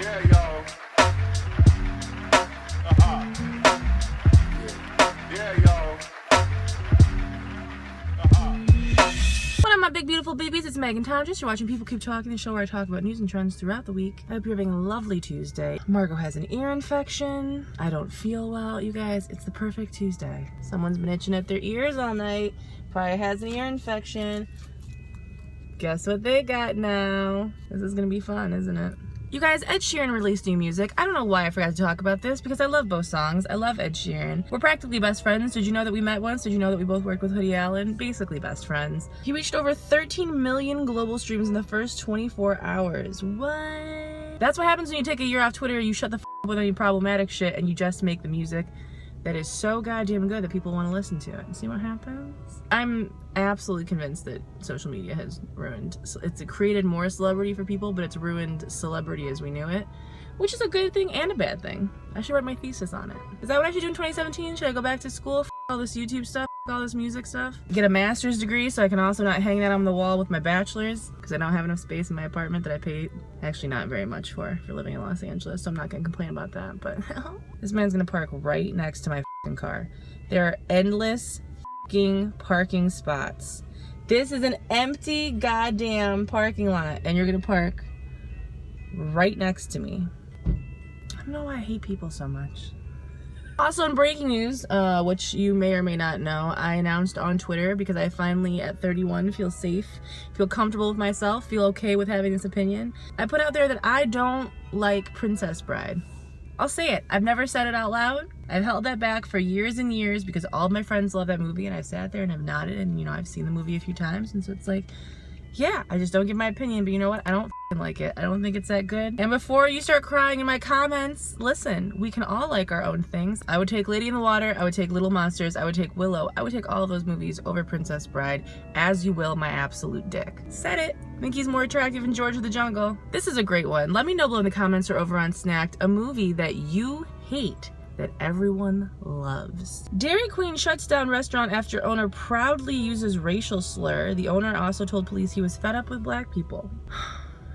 Yeah, y'all. Yeah, y'all. What up, my big beautiful babies? It's Meghan Tonjes. You're watching People Keep Talking, the show where I talk about news and trends throughout the week. I hope you're having a lovely Tuesday. Margot has an ear infection. I don't feel well, you guys. It's the perfect Tuesday. Someone's been itching at their ears all night. Probably has an ear infection. Guess what they got now? This is gonna be fun, isn't it? You guys, Ed Sheeran released new music. I don't know why I forgot to talk about this because I love both songs. I love Ed Sheeran. We're practically best friends. Did you know that we met once? Did you know that we both worked with Hoodie Allen? Basically best friends. He reached over 13 million global streams in the first 24 hours. What? That's what happens when you take a year off Twitter, you shut the up with any problematic shit, and you just make the music that is so goddamn good that people want to listen to it. And see what happens? I'm absolutely convinced that social media has ruined, it's created more celebrity for people, but it's ruined celebrity as we knew it, which is a good thing and a bad thing. I should write my thesis on it. Is that what I should do in 2017? Should I go back to school, all this YouTube stuff, all this music stuff, get a master's degree so I can also not hang that on the wall with my bachelor's, because I don't have enough space in my apartment that I pay actually not very much for living in Los Angeles, so I'm not gonna complain about that. But this man's gonna park right next to my car. There are endless parking spots. This is an empty goddamn parking lot, and you're gonna park right next to me. I don't know why I hate people so much. Also, in breaking news, which you may or may not know, I announced on Twitter, because I finally, at 31, feel safe, feel comfortable with myself, feel okay with having this opinion. I put out there that I don't like Princess Bride. I'll say it. I've never said it out loud. I've held that back for years and years because all of my friends love that movie, and I've sat there and I've nodded, and, you know, I've seen the movie a few times, and so it's like, yeah, I just don't give my opinion, but you know what? I don't like it. I don't think it's that good. And before you start crying in my comments, listen, we can all like our own things. I would take Lady in the Water, I would take Little Monsters, I would take Willow, I would take all of those movies over Princess Bride, as you will my absolute dick. Said it. Think he's more attractive in George of the Jungle. This is a great one. Let me know below in the comments or over on Snacked a movie that you hate that everyone loves. Dairy Queen shuts down restaurant after owner proudly uses racial slur. The owner also told police he was fed up with black people.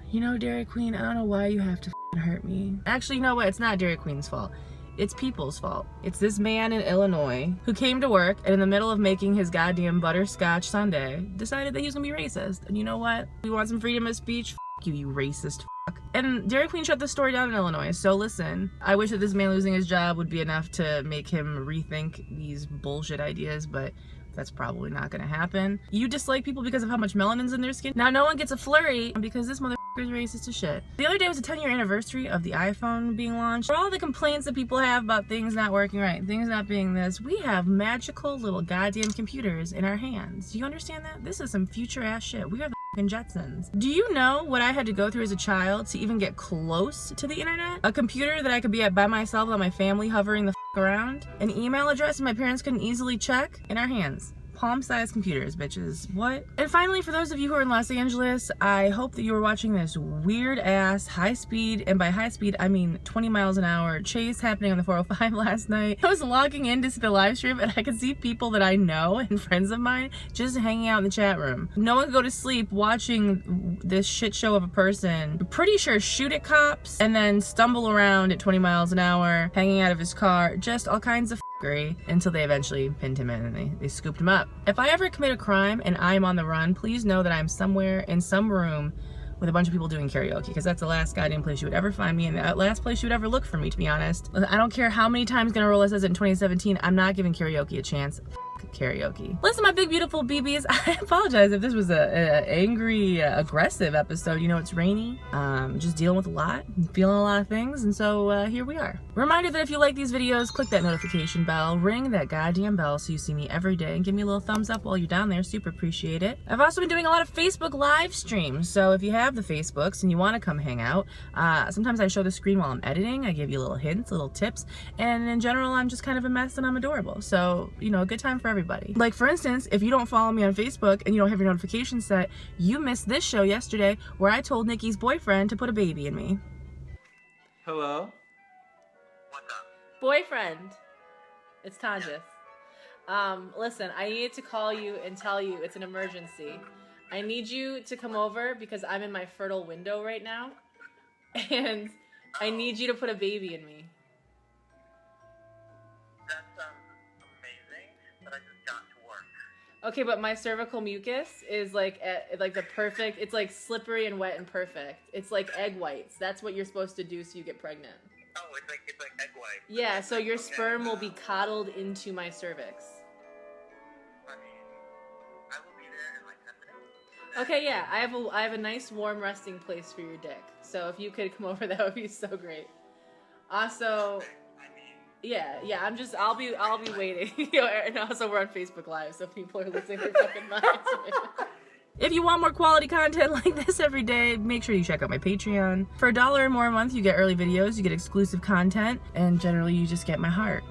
You know, Dairy Queen, I don't know why you have to hurt me. Actually, you know what? It's not Dairy Queen's fault. It's people's fault. It's this man in Illinois who came to work and in the middle of making his goddamn butterscotch sundae decided that he was gonna be racist. And you know what? We want some freedom of speech? F you, you racist fuck. And Dairy Queen shut the store down in Illinois, so listen, I wish that this man losing his job would be enough to make him rethink these bullshit ideas, but that's probably not gonna happen. You dislike people because of how much melanin's in their skin. Now no one gets a flurry because this motherfucker is racist as shit. The other day was the 10-year anniversary of the iPhone being launched. For all the complaints that people have about things not working right, things not being this, we have magical little goddamn computers in our hands. Do you understand that? This is some future ass shit. We are the Jetsons. Do you know what I had to go through as a child to even get close to the internet? A computer that I could be at by myself without my family hovering the around? An email address my parents couldn't easily check? In our hands. Palm-sized computers, bitches. What? And finally, for those of you who are in Los Angeles, I hope that you were watching this weird-ass high-speed, and by high-speed, I mean 20 miles an hour, chase happening on the 405 last night. I was logging in to see the live stream, and I could see people that I know and friends of mine just hanging out in the chat room. No one could go to sleep watching this shit show of a person, I'm pretty sure shoot at cops, and then stumble around at 20 miles an hour, hanging out of his car, just all kinds of until they eventually pinned him in and they scooped him up. If I ever commit a crime and I'm on the run, please know that I'm somewhere in some room with a bunch of people doing karaoke, because that's the last goddamn place you would ever find me, and the last place you would ever look for me, to be honest. I don't care how many times Gonna Roll says it in 2017, I'm not giving karaoke a chance. Karaoke. Listen, my big beautiful BBs, I apologize if this was a angry, aggressive episode. You know, it's rainy, just dealing with a lot, feeling a lot of things, and so here we are. Reminder that if you like these videos, click that notification bell, ring that goddamn bell so you see me every day, and give me a little thumbs up while you're down there. Super appreciate it. I've also been doing a lot of Facebook live streams, so if you have the Facebooks and you want to come hang out, sometimes I show the screen while I'm editing. I give you little hints, little tips, and in general, I'm just kind of a mess and I'm adorable. So, you know, a good time for everybody. Like, for instance, if you don't follow me on Facebook and you don't have your notifications set, you missed this show yesterday where I told Nikki's boyfriend to put a baby in me. Hello? What's up? Boyfriend. It's Tonjes. Listen, I needed to call you and tell you it's an emergency. I need you to come over because I'm in my fertile window right now. And I need you to put a baby in me. That sounds amazing, but I just got to work. Okay, but my cervical mucus is like the perfect. It's like slippery and wet and perfect. It's like egg whites. That's what you're supposed to do so you get pregnant. Oh, it's like egg white. Yeah, so your sperm will be coddled into my cervix. I mean, I will be there in like 10 minutes. Okay, yeah, I have a nice warm resting place for your dick. So if you could come over, that would be so great. Also, I mean, yeah, I'll be waiting. And also we're on Facebook Live, so people are losing their fucking minds. If you want more quality content like this every day, make sure you check out my Patreon. For $1 or more a month, you get early videos, you get exclusive content, and generally you just get my heart.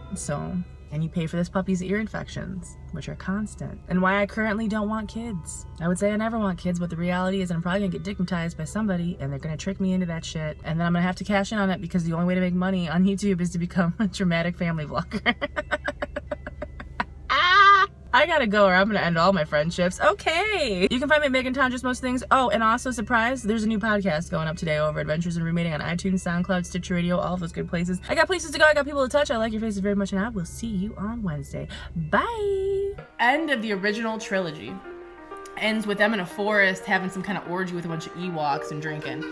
And you pay for this puppy's ear infections, which are constant. And why I currently don't want kids. I would say I never want kids, but the reality is I'm probably gonna get dickmatized by somebody and they're gonna trick me into that shit. And then I'm gonna have to cash in on it because the only way to make money on YouTube is to become a dramatic family vlogger. I gotta go or I'm gonna end all my friendships. Okay. You can find me at Meghan Tonjes most things. Oh, and also surprise, there's a new podcast going up today over Adventures in Roommating on iTunes, SoundCloud, Stitcher Radio, all of those good places. I got places to go, I got people to touch. I like your faces very much and I will see you on Wednesday. Bye. End of the original trilogy. Ends with them in a forest having some kind of orgy with a bunch of Ewoks and drinking.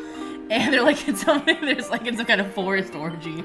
And they're like in some kind of forest orgy.